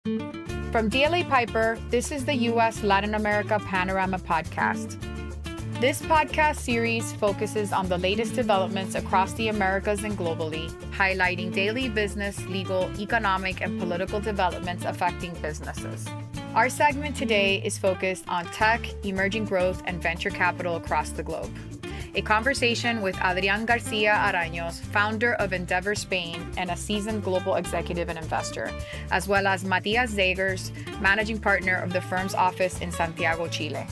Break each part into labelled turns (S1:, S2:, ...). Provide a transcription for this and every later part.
S1: From DLA Piper, this is the U.S. Latin America Panorama Podcast. This podcast series focuses on the latest developments across the Americas and globally, highlighting daily business, legal, economic, and political developments affecting businesses. Our segment today is focused on tech, emerging growth, and venture capital across the globe. A conversation with Adrián Garcia Aranyos, founder of Endeavor Spain and a seasoned global executive and investor, as well as Matías Zegers, managing partner of the firm's office in Santiago, Chile.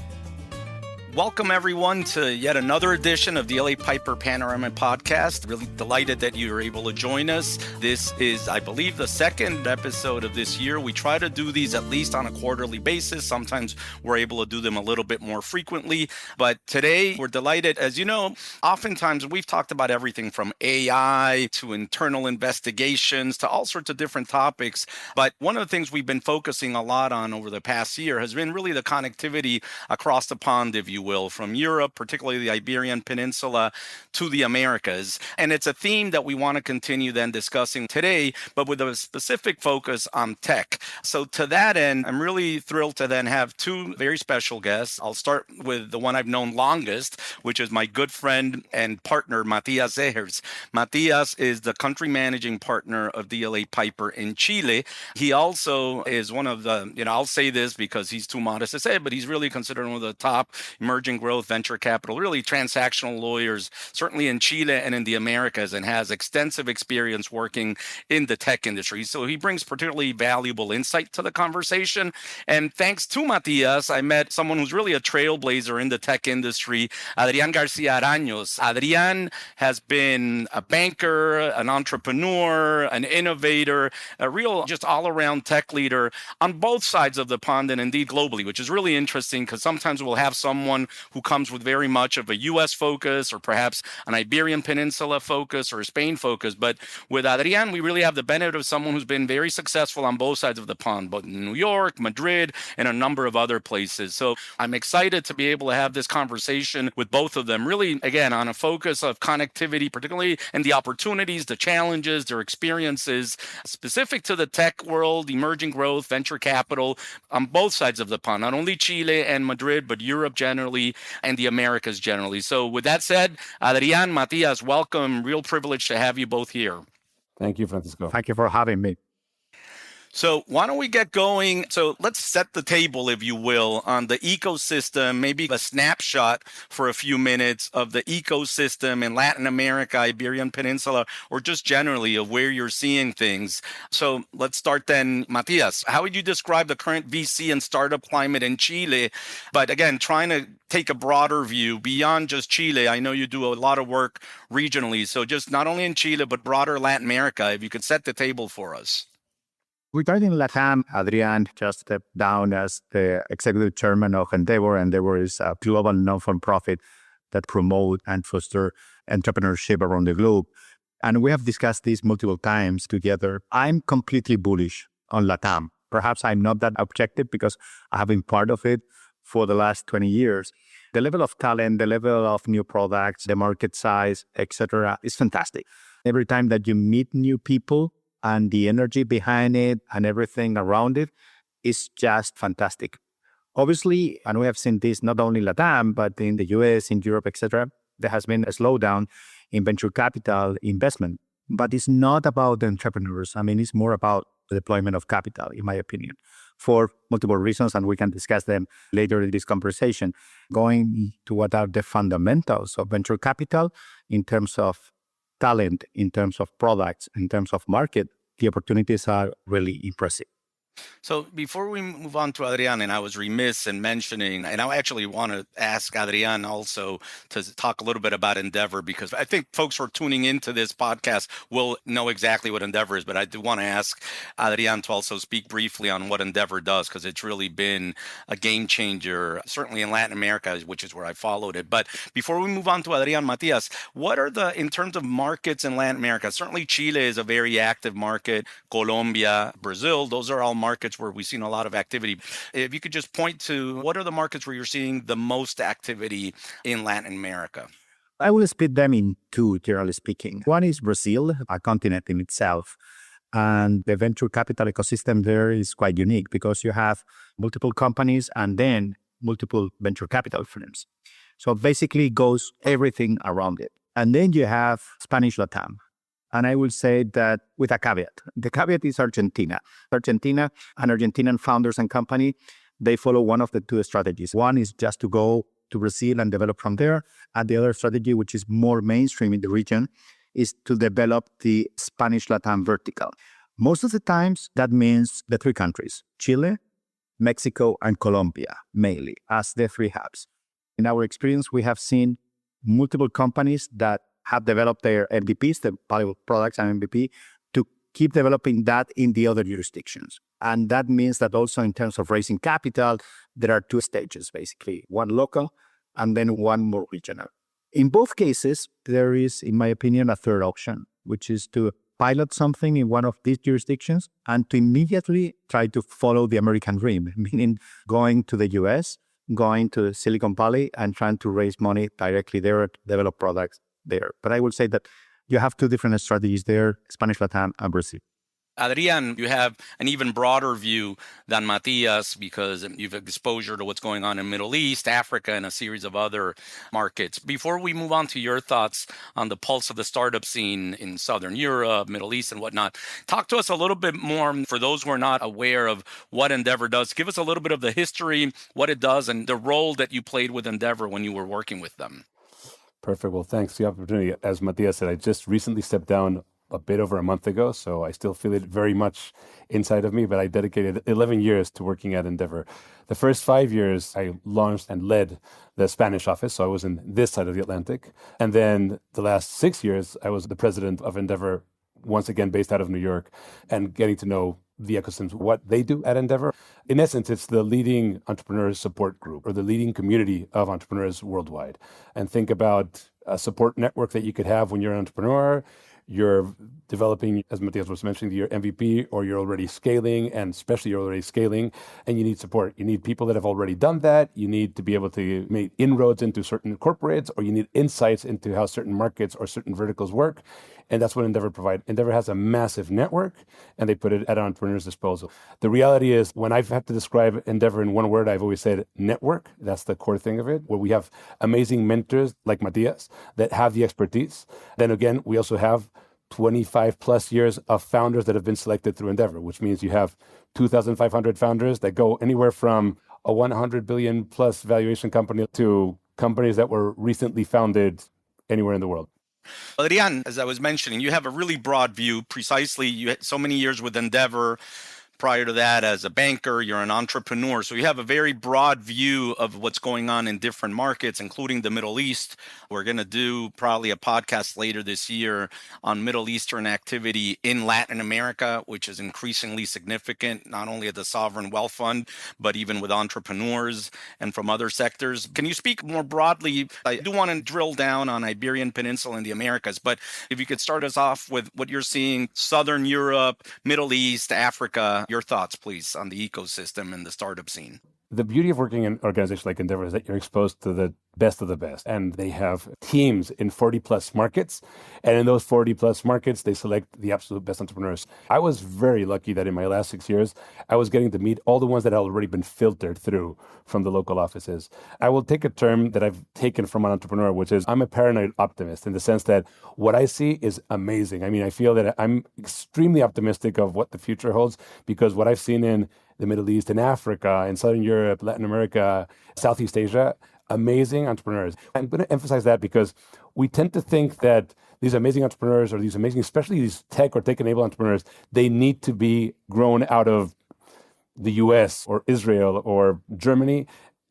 S2: Welcome, everyone, to yet another edition of DLA Piper Panorama Podcast. Really delighted that you are able to join us. This is, I believe, the second episode of this year. We try to do these at least on a quarterly basis. Sometimes we're able to do them a little bit more frequently. But today, we're delighted. As you know, oftentimes we've talked about everything from AI to internal investigations to all sorts of different topics. But one of the things we've been focusing a lot on over the past year has been really the connectivity across the pond, if you will, from Europe, particularly the Iberian Peninsula, to the Americas. And it's a theme that we want to continue then discussing today, but with a specific focus on tech. So to that end, I'm really thrilled to then have two very special guests. I'll start with the one I've known longest, which is my good friend and partner, Matías Zegers. Matías is the country managing partner of DLA Piper in Chile. He also is one of the, I'll say this because he's too modest to say it, but he's really considered one of the top emerging growth, venture capital, really transactional lawyers, certainly in Chile and in the Americas, and has extensive experience working in the tech industry. So he brings particularly valuable insight to the conversation. And thanks to Matías, I met someone who's really a trailblazer in the tech industry, Adrián Garcia Aranyos. Adrián has been a banker, an entrepreneur, an innovator, a real just all-around tech leader on both sides of the pond and indeed globally, which is really interesting because sometimes we'll have someone who comes with very much of a U.S. focus or perhaps an Iberian Peninsula focus or a Spain focus. But with Adrián, we really have the benefit of someone who's been very successful on both sides of the pond, both in New York, Madrid, and a number of other places. So I'm excited to be able to have this conversation with both of them, really, again, on a focus of connectivity, particularly in the opportunities, the challenges, their experiences, specific to the tech world, emerging growth, venture capital, on both sides of the pond, not only Chile and Madrid, but Europe generally and the Americas generally. So with that said, Adrián, Matías, welcome. Real privilege to have you both here.
S3: Thank you, Francisco.
S4: Thank you for having me.
S2: So why don't we get going? So let's set the table, if you will, on the ecosystem, maybe a snapshot for a few minutes of the ecosystem in Latin America, Iberian Peninsula, or just generally of where you're seeing things. So let's start then, Matías. How would you describe the current VC and startup climate in Chile? But again, trying to take a broader view beyond just Chile. I know you do a lot of work regionally. So just not only in Chile, but broader Latin America, if you could set the table for us.
S4: Regarding LATAM, Adrián just stepped down as the executive chairman of Endeavor. Endeavor is a global non-for-profit that promotes and fosters entrepreneurship around the globe. And we have discussed this multiple times together. I'm completely bullish on LATAM. Perhaps I'm not that objective because I have been part of it for the last 20 years. The level of talent, the level of new products, the market size, etc., is fantastic. Every time that you meet new people, and the energy behind it and everything around it is just fantastic. Obviously, and we have seen this not only in LATAM, but in the US, in Europe, etc., there has been a slowdown in venture capital investment. But it's not about the entrepreneurs. I mean, it's more about the deployment of capital, in my opinion, for multiple reasons, and we can discuss them later in this conversation. Going to what are the fundamentals of venture capital in terms of talent, in terms of products, in terms of market, the opportunities are really impressive.
S2: So before we move on to Adrián, and I was remiss in mentioning, and I actually want to ask Adrián also to talk a little bit about Endeavor, because I think folks who are tuning into this podcast will know exactly what Endeavor is, but I do want to ask Adrián to also speak briefly on what Endeavor does, because it's really been a game changer, certainly in Latin America, which is where I followed it. But before we move on to Adrián, Matías, what are in terms of markets in Latin America? Certainly Chile is a very active market, Colombia, Brazil, those are all markets where we've seen a lot of activity. If you could just point to what are the markets where you're seeing the most activity in Latin America?
S4: I will split them in two, generally speaking. One is Brazil, a continent in itself. And the venture capital ecosystem there is quite unique because you have multiple companies and then multiple venture capital firms. So basically it goes everything around it. And then you have Spanish LATAM. And I will say that with a caveat. The caveat is Argentina. Argentina and Argentinian founders and company, they follow one of the two strategies. One is just to go to Brazil and develop from there. And the other strategy, which is more mainstream in the region, is to develop the Spanish LATAM vertical. Most of the times, that means the three countries, Chile, Mexico, and Colombia, mainly, as the three hubs. In our experience, we have seen multiple companies that have developed their MVPs, the valuable products and MVP, to keep developing that in the other jurisdictions. And that means that also in terms of raising capital, there are two stages, basically, one local and then one more regional. In both cases, there is, in my opinion, a third option, which is to pilot something in one of these jurisdictions and to immediately try to follow the American dream, meaning going to the US, going to Silicon Valley and trying to raise money directly there, develop products there. But I will say that you have two different strategies there, Spanish LATAM and Brazil.
S2: Adrián, you have an even broader view than Matías because you've exposure to what's going on in Middle East, Africa, and a series of other markets. Before we move on to your thoughts on the pulse of the startup scene in Southern Europe, Middle East, and whatnot, talk to us a little bit more for those who are not aware of what Endeavor does. Give us a little bit of the history, what it does, and the role that you played with Endeavor when you were working with them.
S3: Perfect. Well, thanks for the opportunity. As Matías said, I just recently stepped down a bit over a month ago, so I still feel it very much inside of me, but I dedicated 11 years to working at Endeavor. The first 5 years, I launched and led the Spanish office, so I was in this side of the Atlantic. And then the last 6 years, I was the president of Endeavor, once again based out of New York, and getting to know the ecosystems, what they do at Endeavor. In essence, it's the leading entrepreneur support group or the leading community of entrepreneurs worldwide. And think about a support network that you could have when you're an entrepreneur. You're developing, as Matías was mentioning, your MVP, or you're already scaling, and especially you're already scaling, and you need support. You need people that have already done that. You need to be able to make inroads into certain corporates, or you need insights into how certain markets or certain verticals work. And that's what Endeavor provides. Endeavor has a massive network, and they put it at entrepreneurs' disposal. The reality is, when I've had to describe Endeavor in one word, I've always said network. That's the core thing of it, where we have amazing mentors like Matías that have the expertise. Then again, we also have 25 plus years of founders that have been selected through Endeavor, which means you have 2,500 founders that go anywhere from a 100 billion plus valuation company to companies that were recently founded anywhere in the world.
S2: Adrián, as I was mentioning, you have a really broad view. Precisely, you had so many years with Endeavor. Prior to that, as a banker, you're an entrepreneur. So you have a very broad view of what's going on in different markets, including the Middle East. We're going to do probably a podcast later this year on Middle Eastern activity in Latin America, which is increasingly significant, not only at the Sovereign Wealth Fund, but even with entrepreneurs and from other sectors. Can you speak more broadly? I do want to drill down on Iberian Peninsula and the Americas, but if you could start us off with what you're seeing, Southern Europe, Middle East, Africa. Your thoughts, please, on the ecosystem and the startup scene.
S3: The beauty of working in an organization like Endeavor is that you're exposed to the best of the best. And they have teams in 40 plus markets. And in those 40 plus markets, they select the absolute best entrepreneurs. I was very lucky that in my last 6 years, I was getting to meet all the ones that had already been filtered through from the local offices. I will take a term that I've taken from an entrepreneur, which is I'm a paranoid optimist in the sense that what I see is amazing. I mean, I feel that I'm extremely optimistic of what the future holds because what I've seen in the Middle East and Africa, in Southern Europe, Latin America, Southeast Asia, amazing entrepreneurs. I'm going to emphasize that because we tend to think that these amazing entrepreneurs or these amazing, especially these tech or tech-enabled entrepreneurs, they need to be grown out of the US or Israel or Germany.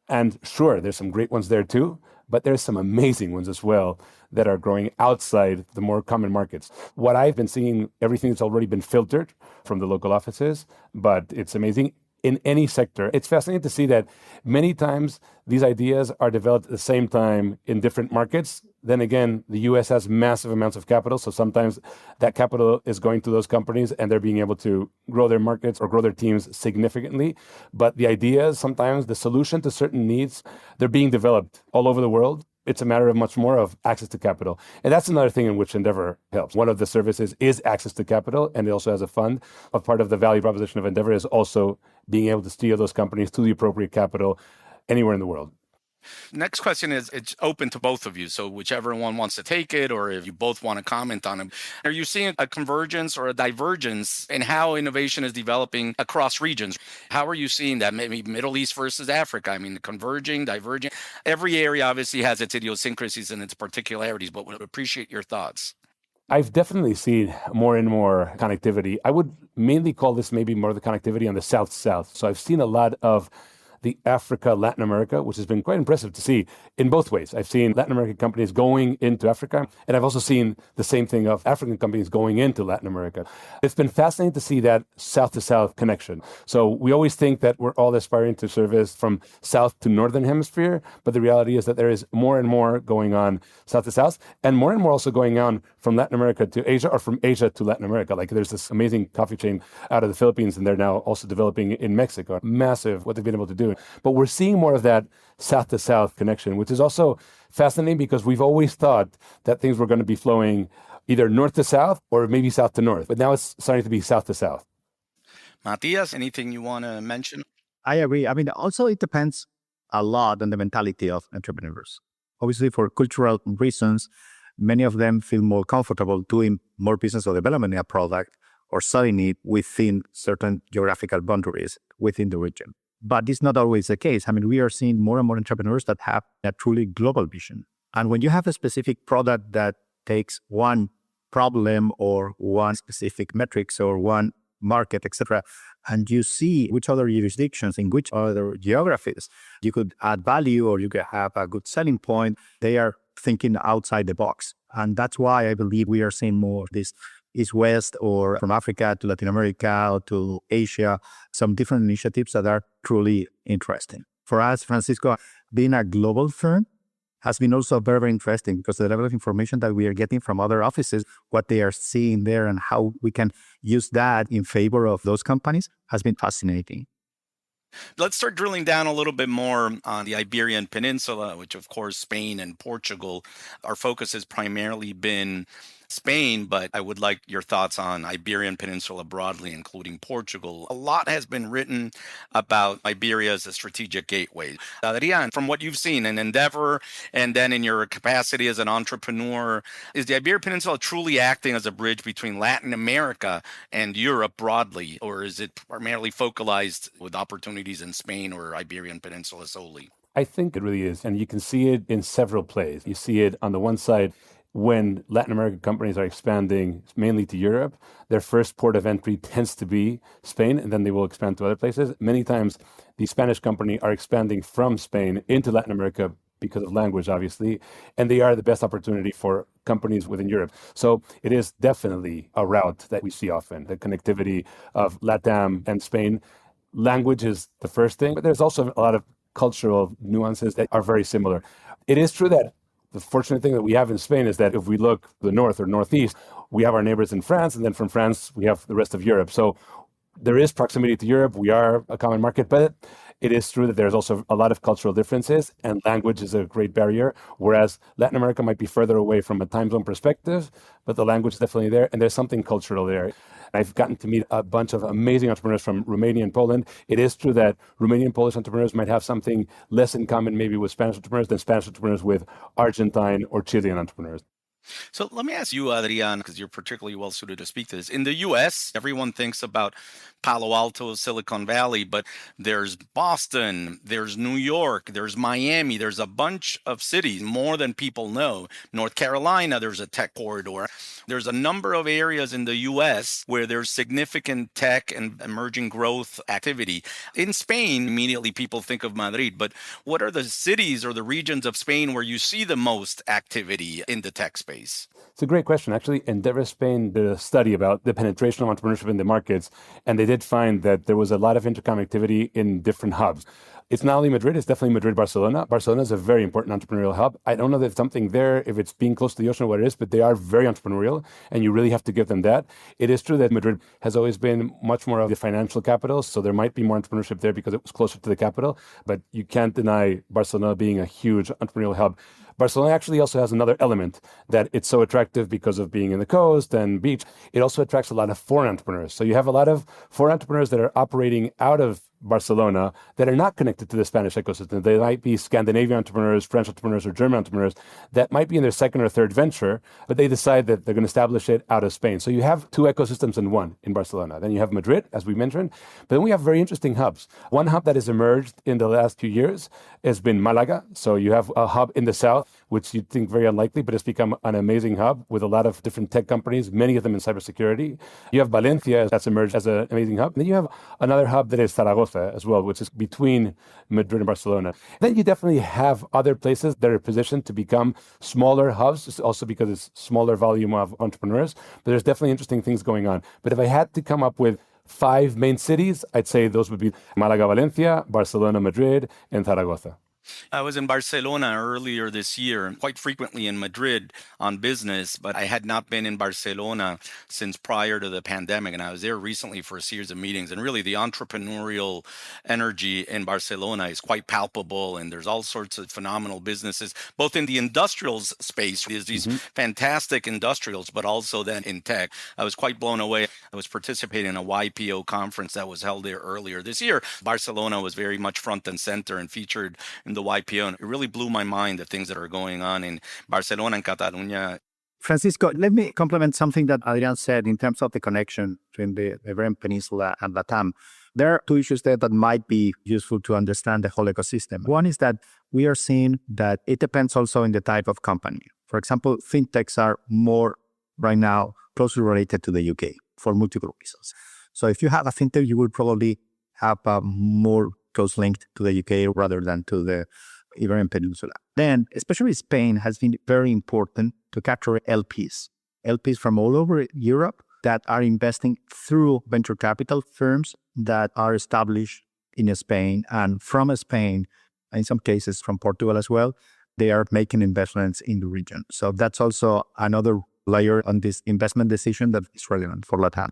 S3: And sure, there's some great ones there too, but there's some amazing ones as well that are growing outside the more common markets. What I've been seeing, everything that's already been filtered from the local offices, but it's amazing in any sector. It's fascinating to see that many times these ideas are developed at the same time in different markets. Then again, the US has massive amounts of capital. So sometimes that capital is going to those companies and they're being able to grow their markets or grow their teams significantly. But the ideas, sometimes the solution to certain needs, they're being developed all over the world. It's a matter of much more of access to capital. And that's another thing in which Endeavor helps. One of the services is access to capital, and it also has a fund. A part of the value proposition of Endeavor is also being able to steer those companies to the appropriate capital anywhere in the world.
S2: Next question is, it's open to both of you. So whichever one wants to take it, or if you both want to comment on it. Are you seeing a convergence or a divergence in how innovation is developing across regions? How are you seeing that? Maybe Middle East versus Africa? I mean, converging, diverging. Every area obviously has its idiosyncrasies and its particularities, but would appreciate your thoughts.
S3: I've definitely seen more and more connectivity. I would mainly call this maybe more the connectivity on the south-south. So I've seen a lot of the Africa, Latin America, which has been quite impressive to see in both ways. I've seen Latin American companies going into Africa, and I've also seen the same thing of African companies going into Latin America. It's been fascinating to see that south-to-south connection. So we always think that we're all aspiring to service from south to northern hemisphere, but the reality is that there is more and more going on south-to-south, and more also going on from Latin America to Asia, or from Asia to Latin America. Like there's this amazing coffee chain out of the Philippines, and they're now also developing in Mexico. Massive what they've been able to do. But we're seeing more of that south-to-south connection, which is also fascinating because we've always thought that things were going to be flowing either north to south or maybe south to north. But now it's starting to be south to south.
S2: Matías, anything you want to mention?
S4: I agree. I mean, also it depends a lot on the mentality of entrepreneurs. Obviously, for cultural reasons, many of them feel more comfortable doing more business or development in a product or selling it within certain geographical boundaries within the region. But it's not always the case. I mean, we are seeing more and more entrepreneurs that have a truly global vision. And when you have a specific product that takes one problem or one specific metrics or one market, etc., and you see which other jurisdictions, in which other geographies you could add value or you could have a good selling point, they are thinking outside the box. And that's why I believe we are seeing more of this East-West, or from Africa to Latin America or to Asia, some different initiatives that are truly interesting. For us, Francisco, being a global firm has been also very, very interesting because the level of information that we are getting from other offices, what they are seeing there and how we can use that in favor of those companies has been fascinating.
S2: Let's start drilling down a little bit more on the Iberian Peninsula, which of course Spain and Portugal. Our focus has primarily been Spain, but I would like your thoughts on Iberian Peninsula broadly, including Portugal. A lot has been written about Iberia as a strategic gateway. Adrián, from what you've seen in Endeavor and then in your capacity as an entrepreneur, is the Iberian Peninsula truly acting as a bridge between Latin America and Europe broadly, or is it primarily focalized with opportunities in Spain or Iberian Peninsula solely?
S3: I think it really is. And you can see it in several plays. You see it on the one side, when Latin American companies are expanding mainly to Europe, their first port of entry tends to be Spain, and then they will expand to other places. Many times, the Spanish company are expanding from Spain into Latin America because of language, obviously, and they are the best opportunity for companies within Europe. So it is definitely a route that we see often, the connectivity of LATAM and Spain. Language is the first thing, but there's also a lot of cultural nuances that are very similar. It is true that the fortunate thing that we have in Spain is that if we look to the north or northeast, we have our neighbors in France, and then from France, we have the rest of Europe. So there is proximity to Europe. We are a common market, but it is true that there's also a lot of cultural differences, and language is a great barrier, whereas Latin America might be further away from a time zone perspective, but the language is definitely there, and there's something cultural there. I've gotten to meet a bunch of amazing entrepreneurs from Romania and Poland. It is true that Romanian and Polish entrepreneurs might have something less in common maybe with Spanish entrepreneurs than Spanish entrepreneurs with Argentine or Chilean entrepreneurs.
S2: So let me ask you, Adrián, because you're particularly well suited to speak to this. In the US, everyone thinks about Palo Alto, Silicon Valley, but there's Boston, there's New York, there's Miami, there's a bunch of cities, more than people know. North Carolina, there's a tech corridor. There's a number of areas in the US where there's significant tech and emerging growth activity. In Spain, immediately people think of Madrid, but what are the cities or the regions of Spain where you see the most activity in the tech space?
S3: It's a great question. Actually, Endeavor Spain did a study about the penetration of entrepreneurship in the markets, and they did find that there was a lot of interconnectivity in different hubs. It's not only Madrid, it's definitely Madrid-Barcelona. Barcelona is a very important entrepreneurial hub. I don't know that it's something there, if it's being close to the ocean or what it is, but they are very entrepreneurial, and you really have to give them that. It is true that Madrid has always been much more of the financial capital, so there might be more entrepreneurship there because it was closer to the capital, but you can't deny Barcelona being a huge entrepreneurial hub. Barcelona actually also has another element that it's so attractive because of being in the coast and beach. It also attracts a lot of foreign entrepreneurs. So you have a lot of foreign entrepreneurs that are operating out of Barcelona that are not connected to the Spanish ecosystem. They might be Scandinavian entrepreneurs, French entrepreneurs, or German entrepreneurs that might be in their second or third venture, but they decide that they're going to establish it out of Spain. So you have two ecosystems in one in Barcelona. Then you have Madrid, as we mentioned, but then we have very interesting hubs. One hub that has emerged in the last few years has been Malaga. So you have a hub in the south, which you'd think very unlikely, but it's become an amazing hub with a lot of different tech companies, many of them in cybersecurity. You have Valencia that's emerged as an amazing hub. And then you have another hub that is Zaragoza as well, which is between Madrid and Barcelona. Then you definitely have other places that are positioned to become smaller hubs, also because it's smaller volume of entrepreneurs. But there's definitely interesting things going on. But if I had to come up with 5 main cities, I'd say those would be Malaga, Valencia, Barcelona, Madrid, and Zaragoza.
S2: I was in Barcelona earlier this year, quite frequently in Madrid on business, but I had not been in Barcelona since prior to the pandemic. And I was there recently for a series of meetings. And really, the entrepreneurial energy in Barcelona is quite palpable. And there's all sorts of phenomenal businesses, both in the industrials space, there's these fantastic industrials, but also then in tech. I was quite blown away. I was participating in a YPO conference that was held there earlier this year. Barcelona was very much front and center and featured in the YPO, and it really blew my mind the things that are going on in Barcelona and Catalonia.
S4: Francisco, let me complement something that Adrián said in terms of the connection between the Iberian Peninsula and LATAM. There are two issues there that might be useful to understand the whole ecosystem. One is that we are seeing that it depends also in the type of company. For example, fintechs are more right now closely related to the UK for multiple reasons. So if you have a fintech, you will probably have a more close linked to the UK rather than to the Iberian Peninsula. Then, especially Spain has been very important to capture LPs from all over Europe that are investing through venture capital firms that are established in Spain, and from Spain, in some cases from Portugal as well, they are making investments in the region. So that's also another layer on this investment decision that is relevant for LATAM.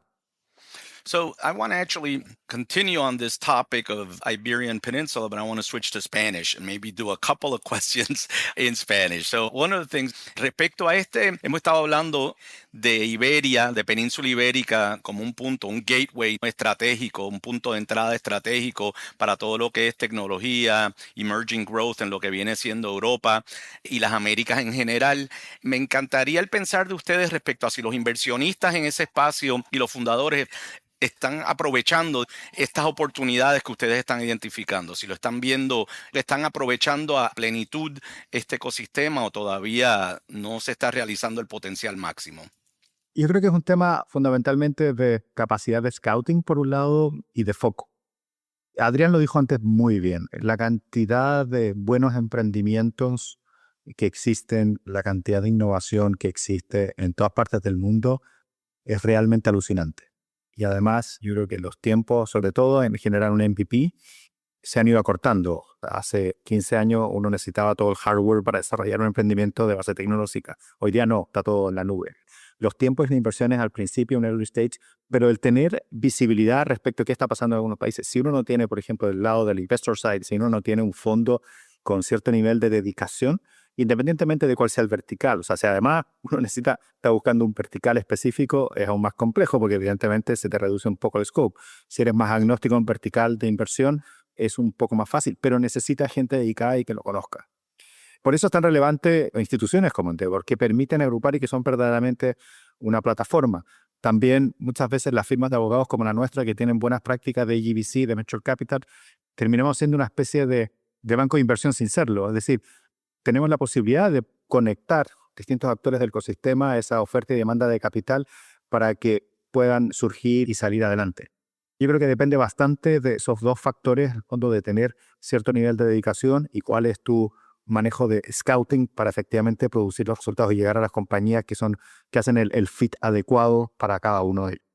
S2: So I want to actually continue on this topic of Iberian Peninsula, but I want to switch to Spanish and maybe do a couple of questions in Spanish. So one of the things, respecto a hemos estado hablando de Iberia, de Península Ibérica, como un punto, un gateway estratégico, un punto de entrada estratégico para todo lo que es tecnología, emerging growth en lo que viene siendo Europa y las Américas en general. Me encantaría el pensar de ustedes respecto a si los inversionistas en ese espacio y los fundadores están aprovechando estas oportunidades que ustedes están identificando, si lo están viendo, le están aprovechando a plenitud este ecosistema o todavía no se está realizando el potencial máximo.
S4: Yo creo que es un tema fundamentalmente de capacidad de scouting por un lado y de foco. Adrián lo dijo antes muy bien, la cantidad de buenos emprendimientos que existen, la cantidad de innovación que existe en todas partes del mundo es realmente alucinante. Y además, yo creo que los tiempos, sobre todo en generar un MVP, se han ido acortando. Hace 15 años uno necesitaba todo el hardware para desarrollar un emprendimiento de base tecnológica. Hoy día no, está todo en la nube. Los tiempos de inversiones al principio, en early stage, pero el tener visibilidad respecto a qué está pasando en algunos países. Si uno no tiene, por ejemplo, del lado del investor side, si uno no tiene un fondo con cierto nivel de dedicación, independientemente de cuál sea el vertical. O sea, si además uno está buscando un vertical específico, es aún más complejo porque evidentemente se te reduce un poco el scope. Si eres más agnóstico en vertical de inversión, es un poco más fácil, pero necesita gente dedicada y que lo conozca. Por eso es tan relevante instituciones como Endeavor, que permiten agrupar y que son verdaderamente una plataforma. También muchas veces las firmas de abogados como la nuestra, que tienen buenas prácticas de GVC, de Venture Capital, terminamos siendo una especie de banco de inversión sin serlo. Es decir, tenemos la posibilidad de conectar distintos actores del ecosistema a esa oferta y demanda de capital para que puedan surgir y salir adelante. Yo creo que depende bastante de esos dos factores, en el fondo, de tener cierto nivel de dedicación y cuál es tu manejo de scouting para efectivamente producir los resultados y llegar a las compañías que hacen el fit adecuado para cada uno de ellos.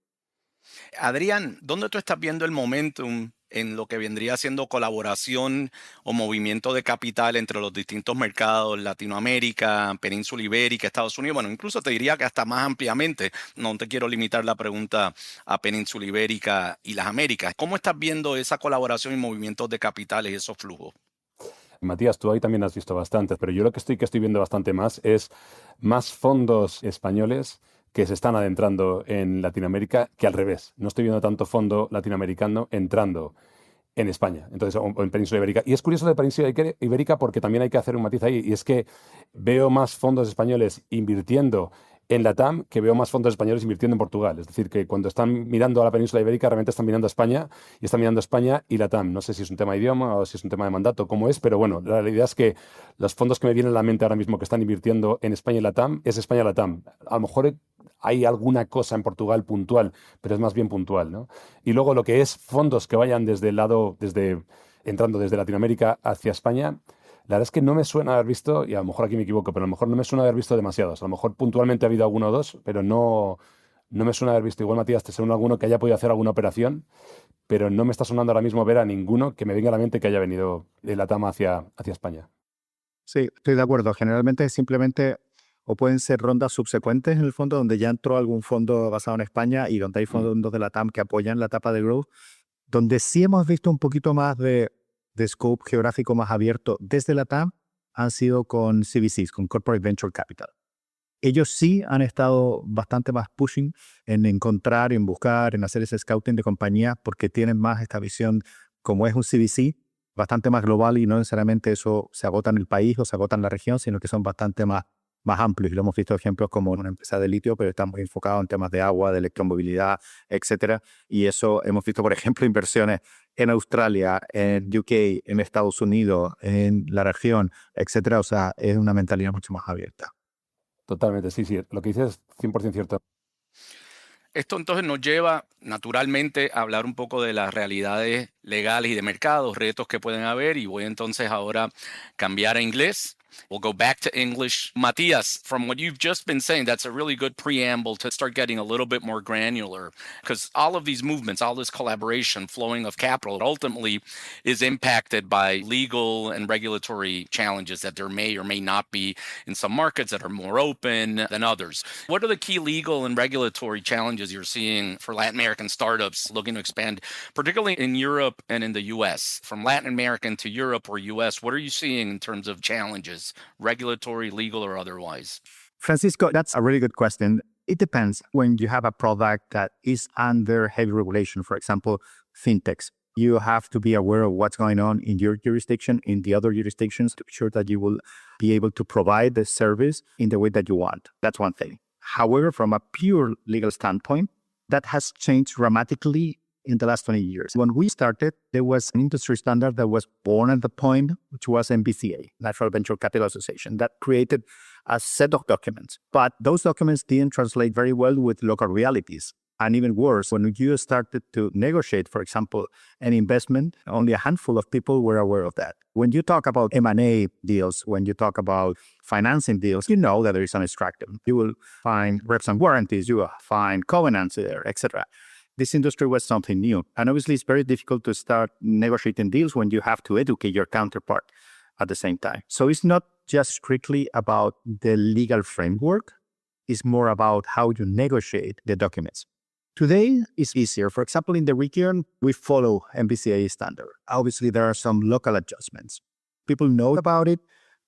S2: Adrián, ¿dónde tú estás viendo el momentum en lo que vendría siendo colaboración o movimiento de capital entre los distintos mercados, Latinoamérica, Península Ibérica, Estados Unidos? Bueno, incluso te diría que hasta más ampliamente, no te quiero limitar la pregunta a Península Ibérica y las Américas. ¿Cómo estás viendo esa colaboración y movimientos de capitales y esos flujos?
S3: Matías, tú ahí también has visto bastante, pero yo lo que estoy viendo bastante más es más fondos españoles que se están adentrando en Latinoamérica que al revés. No estoy viendo tanto fondo latinoamericano entrando en España, entonces, o en Península Ibérica. Y es curioso de Península Ibérica porque también hay que hacer un matiz ahí, y es que veo más fondos españoles invirtiendo en Latam que veo más fondos españoles invirtiendo en Portugal. Es decir, que cuando están mirando a la Península Ibérica, realmente están mirando a España, y están mirando a España y Latam. No sé si es un tema de idioma o si es un tema de mandato, cómo es, pero bueno, la realidad es que los fondos que me vienen a la mente ahora mismo que están invirtiendo en España y Latam es España-Latam. A lo mejor hay alguna cosa en Portugal puntual, pero es más bien puntual, ¿no? Y luego lo que es fondos que vayan desde el lado, entrando desde Latinoamérica hacia España, la verdad es que no me suena haber visto, y a lo mejor aquí me equivoco, pero a lo mejor no me suena haber visto demasiados. A lo mejor puntualmente ha habido alguno o dos, pero no me suena haber visto. Igual, Matías, te suena alguno que haya podido hacer alguna operación, pero no me está sonando ahora mismo ver a ninguno que me venga a la mente que haya venido de Latam hacia España.
S4: Sí, estoy de acuerdo. Generalmente simplemente o pueden ser rondas subsecuentes en el fondo donde ya entró algún fondo basado en España y donde hay fondos de la TAM que apoyan la etapa de growth. Donde sí hemos visto un poquito más de scope geográfico más abierto desde la TAM han sido con CVCs, con Corporate Venture Capital. Ellos sí han estado bastante más pushing en encontrar, en buscar, en hacer ese scouting de compañías porque tienen más esta visión, como es un CVC, bastante más global y no necesariamente eso se agota en el país o se agota en la región, sino que son bastante más amplios. Y lo hemos visto ejemplos como una empresa de litio, pero está muy enfocado en temas de agua, de electromovilidad, etcétera. Y eso hemos visto, por ejemplo, inversiones en Australia, en UK, en Estados Unidos, en la región, etcétera. O sea, es una mentalidad mucho más abierta.
S3: Totalmente, sí. Lo que dices es 100% cierto.
S2: Esto entonces nos lleva naturalmente a hablar un poco de las realidades legales y de mercados, retos que pueden haber, y voy entonces ahora cambiar a inglés. We'll go back to English. Matías, from what you've just been saying, that's a really good preamble to start getting a little bit more granular, because all of these movements, all this collaboration, flowing of capital, ultimately is impacted by legal and regulatory challenges that there may or may not be in some markets that are more open than others. What are the key legal and regulatory challenges you're seeing for Latin American startups looking to expand, particularly in Europe and in the US? From Latin American to Europe or US, what are you seeing in terms of challenges? Regulatory, legal, or otherwise?
S4: Francisco, that's a really good question. It depends. When you have a product that is under heavy regulation, for example, fintechs, you have to be aware of what's going on in your jurisdiction, in the other jurisdictions, to be sure that you will be able to provide the service in the way that you want. That's one thing. However, from a pure legal standpoint, that has changed dramatically in the last 20 years. When we started, there was an industry standard that was born at the point, which was NVCA, Natural Venture Capital Association, that created a set of documents. But those documents didn't translate very well with local realities. And even worse, when you started to negotiate, for example, an investment, only a handful of people were aware of that. When you talk about M&A deals, when you talk about financing deals, you know that there is an extractive. You will find reps and warranties, you will find covenants there, etc. This industry was something new. And obviously, it's very difficult to start negotiating deals when you have to educate your counterpart at the same time. So it's not just strictly about the legal framework. It's more about how you negotiate the documents. Today is easier. For example, in the region, we follow NVCA standard. Obviously, there are some local adjustments. People know about it,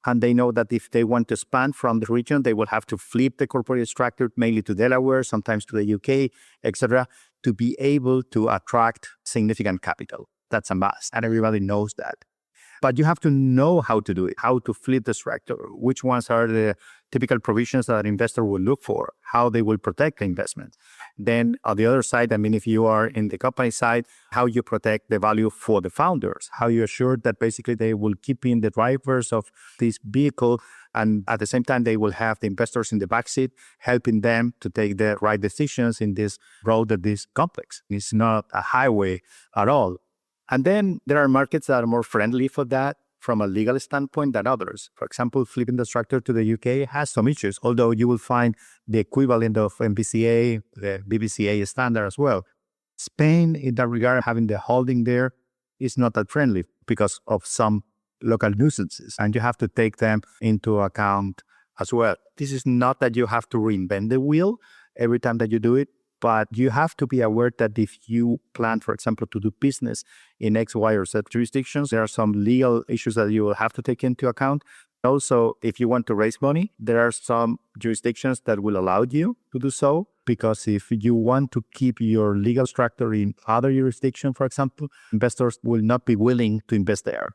S4: and they know that if they want to expand from the region, they will have to flip the corporate structure mainly to Delaware, sometimes to the UK, etc., to be able to attract significant capital. That's a must, and everybody knows that. But you have to know how to do it, how to flip the structure, which ones are the typical provisions that an investor will look for, how they will protect the investment. Then on the other side, I mean, if you are in the company side, how you protect the value for the founders, how you assure that basically they will keep in the drivers of this vehicle, and at the same time, they will have the investors in the backseat, helping them to take the right decisions in this road that is complex. It's not a highway at all. And then there are markets that are more friendly for that from a legal standpoint than others. For example, flipping the structure to the UK has some issues, although you will find the equivalent of MVCA, the BBCA standard as well. Spain, in that regard, having the holding there is not that friendly because of some local nuisances, and you have to take them into account as well. This is not that you have to reinvent the wheel every time that you do it, But you have to be aware that if you plan, for example, to do business in X, Y, or Z jurisdictions, there are some legal issues that you will have to take into account. Also, if you want to raise money, there are some jurisdictions that will allow you to do so, because if you want to keep your legal structure in other jurisdictions, for example, investors will not be willing to invest there.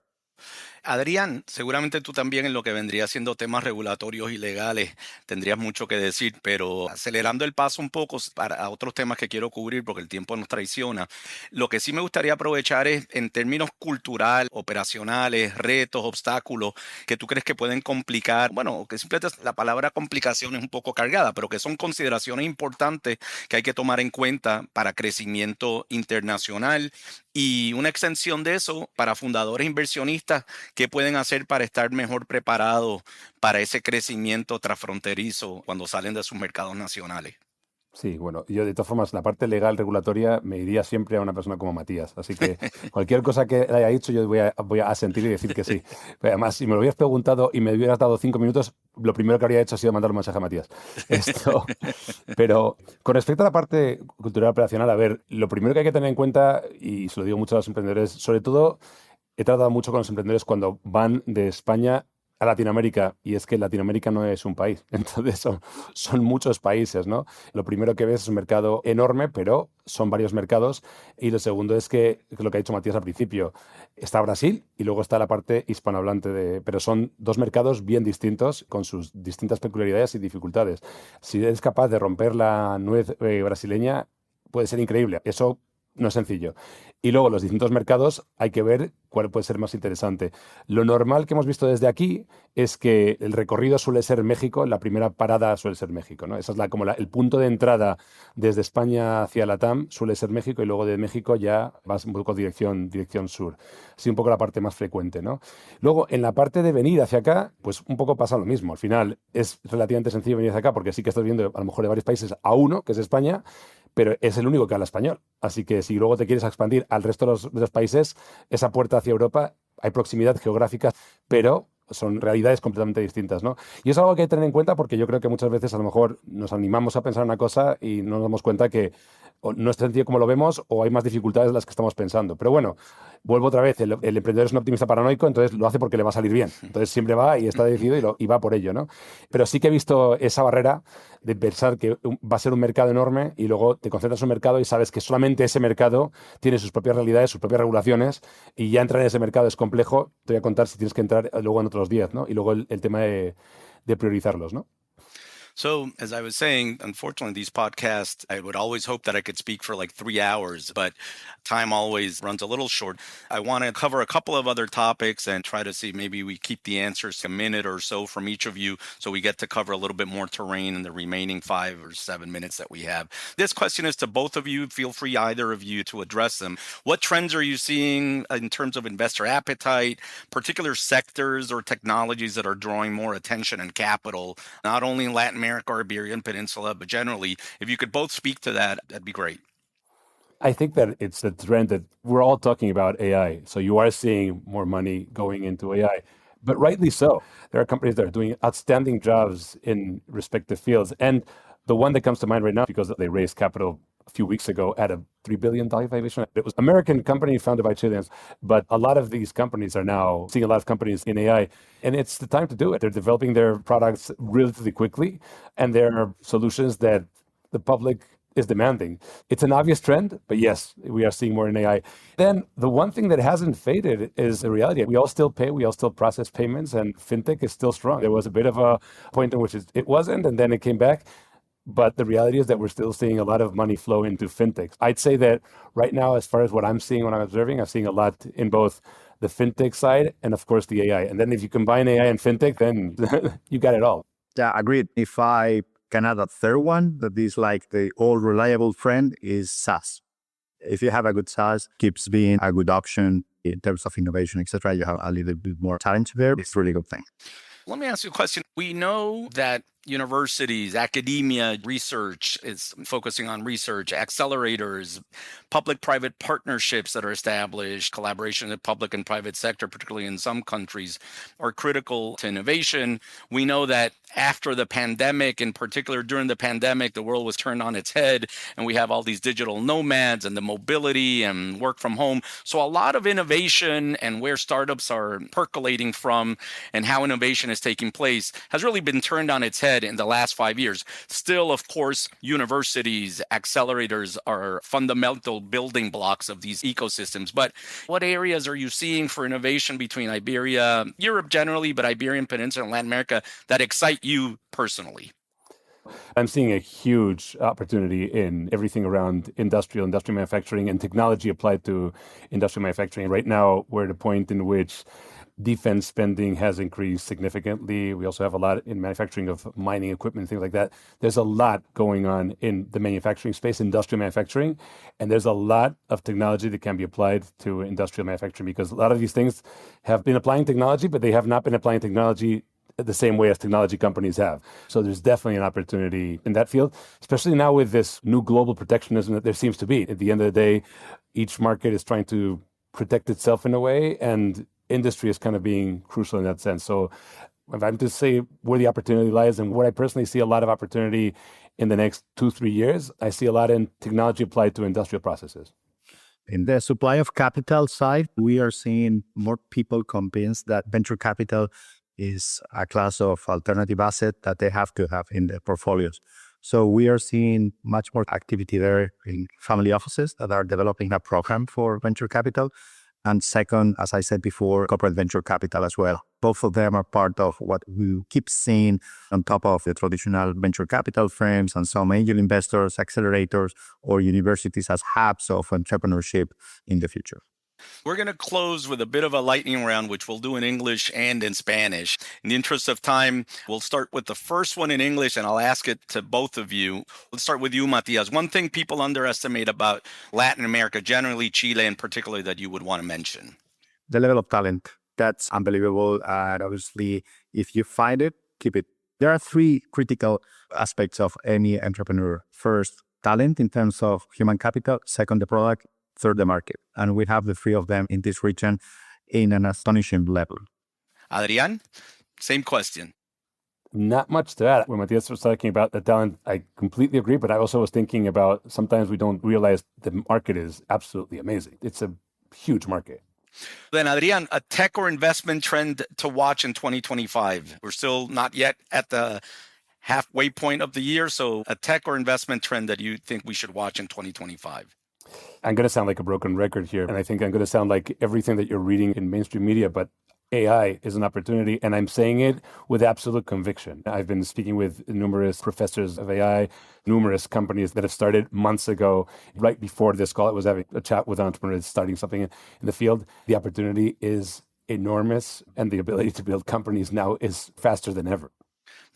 S2: Adrián, seguramente tú también en lo que vendría siendo temas regulatorios y legales tendrías mucho que decir, pero acelerando el paso un poco para otros temas que quiero cubrir porque el tiempo nos traiciona, lo que sí me gustaría aprovechar es en términos culturales, operacionales, retos, obstáculos que tú crees que pueden complicar, bueno, que simplemente la palabra complicación es un poco cargada, pero que son consideraciones importantes que hay que tomar en cuenta para crecimiento internacional y una extensión de eso para fundadores inversionistas. ¿Qué pueden hacer para estar mejor preparados para ese crecimiento transfronterizo cuando salen de sus mercados nacionales?
S3: Sí, bueno, yo de todas formas, la parte legal regulatoria me iría siempre a una persona como Matías. Así que cualquier cosa que haya dicho, yo voy a asentir y decir que sí. Pero además, si me lo hubieras preguntado y me hubieras dado 5 minutos, lo primero que habría hecho ha sido mandar un mensaje a Matías. Pero con respecto a la parte cultural operacional, a ver, lo primero que hay que tener en cuenta, y se lo digo mucho a los emprendedores, sobre todo he tratado mucho con los emprendedores cuando van de España a Latinoamérica, y es que Latinoamérica no es un país, entonces son muchos países, ¿no? Lo primero que ves es un mercado enorme, pero son varios mercados, y lo segundo es que lo que ha dicho Matías al principio, está Brasil y luego está la parte hispanohablante, pero son dos mercados bien distintos con sus distintas peculiaridades y dificultades. Si eres capaz de romper la nuez brasileña, puede ser increíble. Eso no es sencillo. Y luego los distintos mercados hay que ver cuál puede ser más interesante. Lo normal que hemos visto desde aquí es que el recorrido suele ser México, la primera parada suele ser México, ¿no? Esa es el punto de entrada desde España hacia Latam suele ser México, y luego de México ya vas un poco dirección sur. Así un poco la parte más frecuente, ¿no? Luego, en la parte de venir hacia acá, pues un poco pasa lo mismo. Al final es relativamente sencillo venir hacia acá porque sí que estás viendo a lo mejor de varios países a uno, que es España, pero es el único que habla español. Así que si luego te quieres expandir al resto de los países, esa puerta hacia Europa, hay proximidad geográfica, pero son realidades completamente distintas, ¿no? Y es algo que hay que tener en cuenta porque yo creo que muchas veces a lo mejor nos animamos a pensar una cosa y no nos damos cuenta que o no es sencillo como lo vemos o hay más dificultades de las que estamos pensando. Pero bueno, vuelvo otra vez, el emprendedor es un optimista paranoico, entonces lo hace porque le va a salir bien. Entonces siempre va y está decidido y va por ello, ¿no? Pero sí que he visto esa barrera de pensar que va a ser un mercado enorme y luego te concentras en un mercado y sabes que solamente ese mercado tiene sus propias realidades, sus propias regulaciones, y ya entrar en ese mercado es complejo. Te voy a contar si tienes que entrar luego en otros 10, ¿no? Y luego el tema de priorizarlos, ¿no?
S2: So, as I was saying, unfortunately, these podcasts, I would always hope that I could speak for like 3 hours, but time always runs a little short. I want to cover a couple of other topics and try to see maybe we keep the answers a minute or so from each of you so we get to cover a little bit more terrain in the remaining 5 or 7 minutes that we have. This question is to both of you. Feel free, either of you, to address them. What trends are you seeing in terms of investor appetite, particular sectors or technologies that are drawing more attention and capital, not only in Latin America or Iberian Peninsula, but generally, if you could both speak to that, that'd be great.
S3: I think that it's a trend that we're all talking about AI. So you are seeing more money going into AI, but rightly so. There are companies that are doing outstanding jobs in respective fields. And the one that comes to mind right now, because they raised capital a few weeks ago at a $3 billion valuation. It was an American company founded by Chileans, but a lot of these companies are now seeing a lot of companies in AI, and it's the time to do it. They're developing their products relatively quickly, and there are solutions that the public is demanding. It's an obvious trend, but yes, we are seeing more in AI. Then the one thing that hasn't faded is the reality. We all still pay, we all still process payments, and fintech is still strong. There was a bit of a point in which it wasn't, and then it came back. But the reality is that we're still seeing a lot of money flow into fintechs. I'd say that right now, as far as what I'm seeing, what I'm observing, I'm seeing a lot in both the fintech side and, of course, the AI. And then if you combine AI and fintech, then you got it all.
S4: Yeah, agreed. If I can add a third one that is like the all reliable friend is SaaS. If you have a good SaaS, keeps being a good option in terms of innovation, etc. You have a little bit more challenge there. It's a really good thing.
S2: Let me ask you a question. We know that universities, academia, research is focusing on research, accelerators, public-private partnerships that are established, collaboration with public and private sector, particularly in some countries, are critical to innovation. We know that after the pandemic, in particular during the pandemic, the world was turned on its head, and we have all these digital nomads and the mobility and work from home. So a lot of innovation and where startups are percolating from and how innovation is taking place has really been turned on its head in the last 5 years. Still, of course, universities, accelerators are fundamental building blocks of these ecosystems. But what areas are you seeing for innovation between Iberia, Europe generally, but Iberian Peninsula and Latin America that excite you personally?
S3: I'm seeing a huge opportunity in everything around industrial manufacturing and technology applied to industrial manufacturing. Right now, we're at a point in which defense spending has increased significantly. We also have a lot in manufacturing of mining equipment, things like that. There's a lot going on in the manufacturing space, industrial manufacturing, and there's a lot of technology that can be applied to industrial manufacturing because a lot of these things have been applying technology, but they have not been applying technology the same way as technology companies have. So there's definitely an opportunity in that field, especially now with this new global protectionism that there seems to be. At the end of the day, each market is trying to protect itself in a way, and industry is kind of being crucial in that sense. So if I'm to say where the opportunity lies and where I personally see a lot of opportunity in the next 2-3 years, I see a lot in technology applied to industrial processes.
S4: In the supply of capital side, we are seeing more people convinced that venture capital is a class of alternative asset that they have to have in their portfolios. So we are seeing much more activity there in family offices that are developing a program for venture capital. And second, as I said before, corporate venture capital as well. Both of them are part of what we keep seeing on top of the traditional venture capital firms and some angel investors, accelerators, or universities as hubs of entrepreneurship in the future.
S2: We're going to close with a bit of a lightning round, which we'll do in English and in Spanish. In the interest of time, we'll start with the first one in English, and I'll ask it to both of you. Let's start with you, Matías. One thing people underestimate about Latin America, generally Chile in particular, that you would want to mention?
S4: The level of talent. That's unbelievable. And obviously, if you find it, keep it. There are 3 critical aspects of any entrepreneur. First, talent in terms of human capital. Second, the product. Third, the market. And we have the 3 of them in this region in an astonishing level.
S2: Adrián, same question.
S3: Not much to add. When Matías was talking about the talent, I completely agree, but I also was thinking about sometimes we don't realize the market is absolutely amazing. It's a huge market.
S2: Then, Adrián, a tech or investment trend to watch in 2025. We're still not yet at the halfway point of the year, so a tech or investment trend that you think we should watch in 2025.
S3: I'm going to sound like a broken record here, and I think I'm going to sound like everything that you're reading in mainstream media, but AI is an opportunity, and I'm saying it with absolute conviction. I've been speaking with numerous professors of AI, numerous companies that have started months ago. Right before this call, I was having a chat with entrepreneurs starting something in the field. The opportunity is enormous, and the ability to build companies now is faster than ever.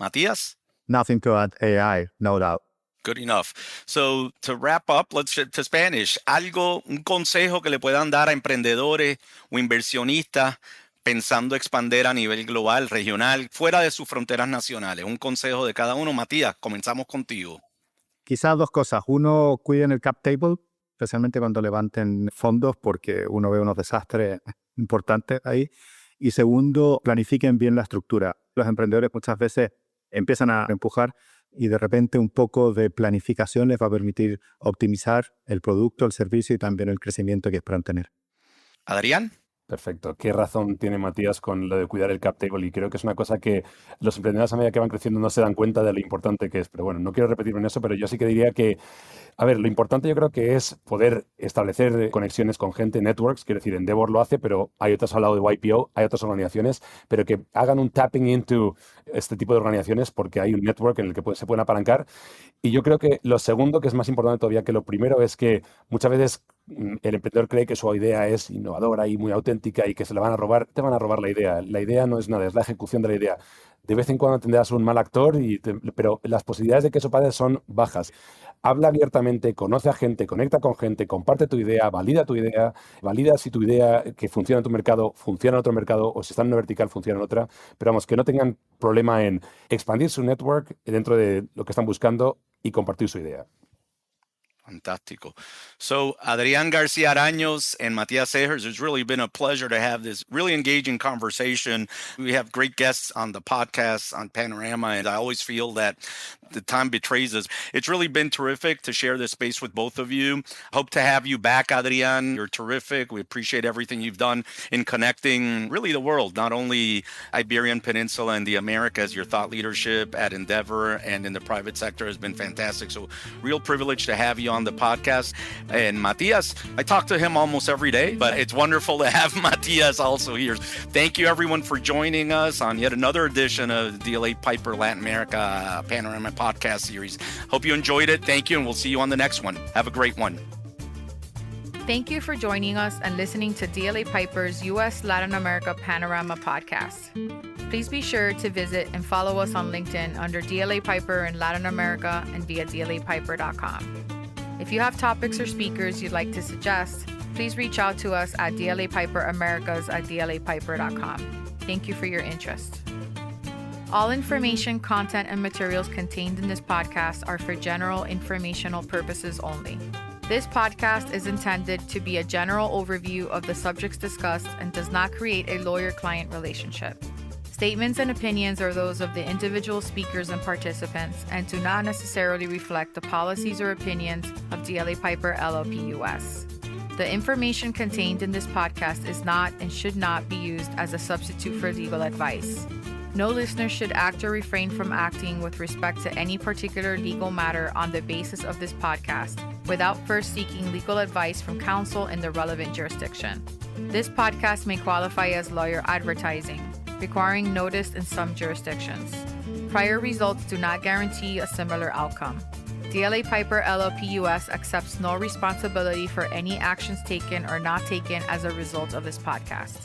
S2: Matías?
S4: Nothing to add. AI, no doubt.
S2: Good enough. So to wrap up, let's shift to Spanish. Un consejo que le puedan dar a emprendedores o inversionistas pensando expandir a nivel global, regional, fuera de sus fronteras nacionales. Un consejo de cada uno. Matías, comenzamos contigo.
S4: Quizás 2 cosas. Uno, cuiden el cap table, especialmente cuando levanten fondos, porque uno ve unos desastres importantes ahí. Y segundo, planifiquen bien la estructura. Los emprendedores muchas veces empiezan a empujar y de repente un poco de planificación les va a permitir optimizar el producto, el servicio y también el crecimiento que esperan tener.
S2: Adrián.
S3: Perfecto. Qué razón tiene Matías con lo de cuidar el cap table, y creo que es una cosa que los emprendedores a medida que van creciendo no se dan cuenta de lo importante que es. Pero bueno, no quiero repetirme en eso, pero yo sí que diría que, a ver, lo importante yo creo que es poder establecer conexiones con gente, networks. Quiero decir, Endeavor lo hace, pero hay otras al lado de YPO, hay otras organizaciones, pero que hagan un tapping into este tipo de organizaciones porque hay un network en el que se pueden apalancar. Y yo creo que lo segundo, que es más importante todavía que lo primero, es que muchas veces el emprendedor cree que su idea es innovadora y muy auténtica y que se la van a robar. Te van a robar la idea. La idea no es nada, es la ejecución de la idea. De vez en cuando tendrás un mal actor, pero las posibilidades de que eso pase son bajas. Habla abiertamente, conoce a gente, conecta con gente, comparte tu idea, valida si tu idea que funciona en tu mercado funciona en otro mercado, o si está en una vertical funciona en otra. Pero vamos, que no tengan problema en expandir su network dentro de lo que están buscando y compartir su idea.
S2: Fantástico. So, Adrián Garcia Aranyos and Matías Zegers, it's really been a pleasure to have this really engaging conversation. We have great guests on the podcast on Panorama, and I always feel that the time betrays us. It's really been terrific to share this space with both of you. Hope to have you back, Adrián. You're terrific. We appreciate everything you've done in connecting really the world, not only Iberian Peninsula and the Americas. Your thought leadership at Endeavor and in the private sector has been fantastic. So real privilege to have you on the podcast. And Matías, I talk to him almost every day, but it's wonderful to have Matías also here. Thank you everyone for joining us on yet another edition of the DLA Piper Latin America Panorama podcast series. Hope you enjoyed it. Thank you, and we'll see you on the next one. Have a great one.
S1: Thank you for joining us and listening to DLA Piper's U.S. Latin America Panorama podcast. Please be sure to visit and follow us on LinkedIn under DLA Piper in Latin America and via dlapiper.com. If you have topics or speakers you'd like to suggest, please reach out to us at dlapiperamerica's@dlapiper.com. Thank you for your interest. All information, content, and materials contained in this podcast are for general informational purposes only. This podcast is intended to be a general overview of the subjects discussed and does not create a lawyer-client relationship. Statements and opinions are those of the individual speakers and participants and do not necessarily reflect the policies or opinions of DLA Piper LLP US. The information contained in this podcast is not and should not be used as a substitute for legal advice. No listener should act or refrain from acting with respect to any particular legal matter on the basis of this podcast without first seeking legal advice from counsel in the relevant jurisdiction. This podcast may qualify as lawyer advertising, requiring notice in some jurisdictions. Prior results do not guarantee a similar outcome. DLA Piper LLP US accepts no responsibility for any actions taken or not taken as a result of this podcast.